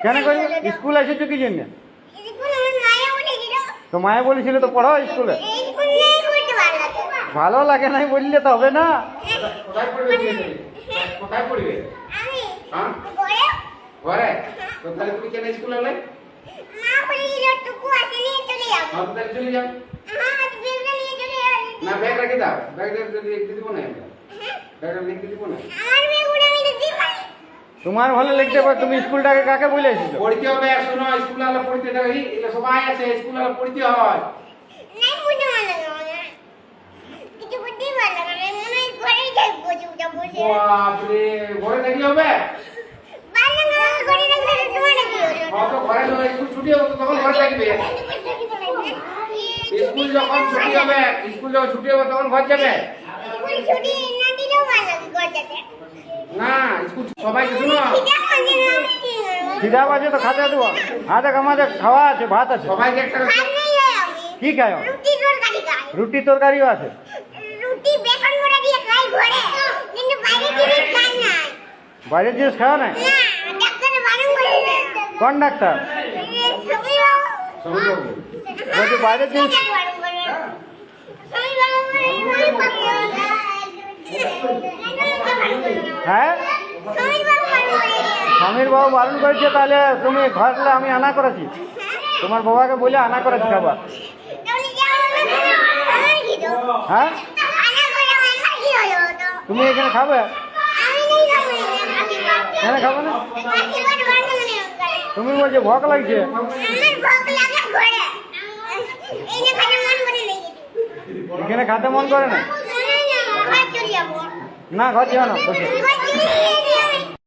কেন করি স্কুল এসেছো কি জন্য? তো মায়ে বলেছিল তো পড়াও স্কুলে। ভালো লাগে নাই বললে তো হবে না। কোথায় পড়বে? হ্যাঁ ঘরে। তো তাহলে তুমি কেন স্কুলে এলে? মা বলেছিল টুকু আসে নিয়ে চলে যাও। হ্যাঁ তাহলে চলে যাও। হ্যাঁ ব্যাগটা নিয়ে চলে যাও। না ব্যাগ রেখে দাও, ব্যাগটা লিখতে দিব না। ব্যাগটা লিখতে দিব না। আমার ব্যাগটা আমি দিতে পারি। তোমার ভালো লিখতে পারো, তুমি স্কুলটাকে কাকে বলে এসেছো? পড়তে হবে, শোনো স্কুলে আলো পড়তে দেবে, এগুলো সবাই আছে স্কুলে আলো পড়তে হয়। নাই বুঝতে পারলাম না। কিছু বুঝতে পারলাম না। মনে হয় ঘরেই থাকবো চুপচাপ বসে। বাপরে ঘরে থাকলে হবে? পারলাম না ঘরে থাকলে তোমার কি হলো? তো ঘরে যখন স্কুল ছুটি হবে তখন ঘরে থাকবে। স্কুল যখন ছুটি হবে, স্কুল যখন ছুটি হবে তখন ঘর যাবে। স্কুল ছুটি না দিলেও ভালো ঘর যেতে। না স্কুল সবাইকে শোনো, খিদা বাজে তো খাতে দেবো। হাতে আমাদের খাওয়া আছে, ভাত আছে। সবাইকে একটা কি খায়? রুটি তরকারি খাই। রুটি তরকারিও আছে। রুটি বেসন মোড়া দিয়ে খাই ঘরে, কিন্তু বাইরে জিনিস খাই না। বাইরের জিনিস খাওয়া নাই? না, ডাক্তার বারণ করেছে। কোন ডাক্তার? সবই বাবু। সবাই যাবে। বলছি বাইরের জিনিস। বারণ করে। সবই বাবু হ্যাঁ সবই বাবু বারণ করেছে। স্বামীর বাবু বারণ করেছে, তাহলে তুমি ঘরলে আমি আনা করেছি। তোমার বাবাকে বলে আনা করেছি খাবার। তাহলে যাও আমার কি তো? হ্যাঁ আনা করে আমার কি হলো তো? তুমি এখানে খাবে? আমি নেই খাবো না। কেন খাবে না? আশীর্বাদ বারণ করে। তুমি বলছো ভোগ লাগছে। আমার ভোগ লাগে ঘরে। এই যে খানা মন করে নেই। এখানে খাতে মন করে না? ঘর চলে যাবো। না ঘর যাও না, বসে। ঘর চলে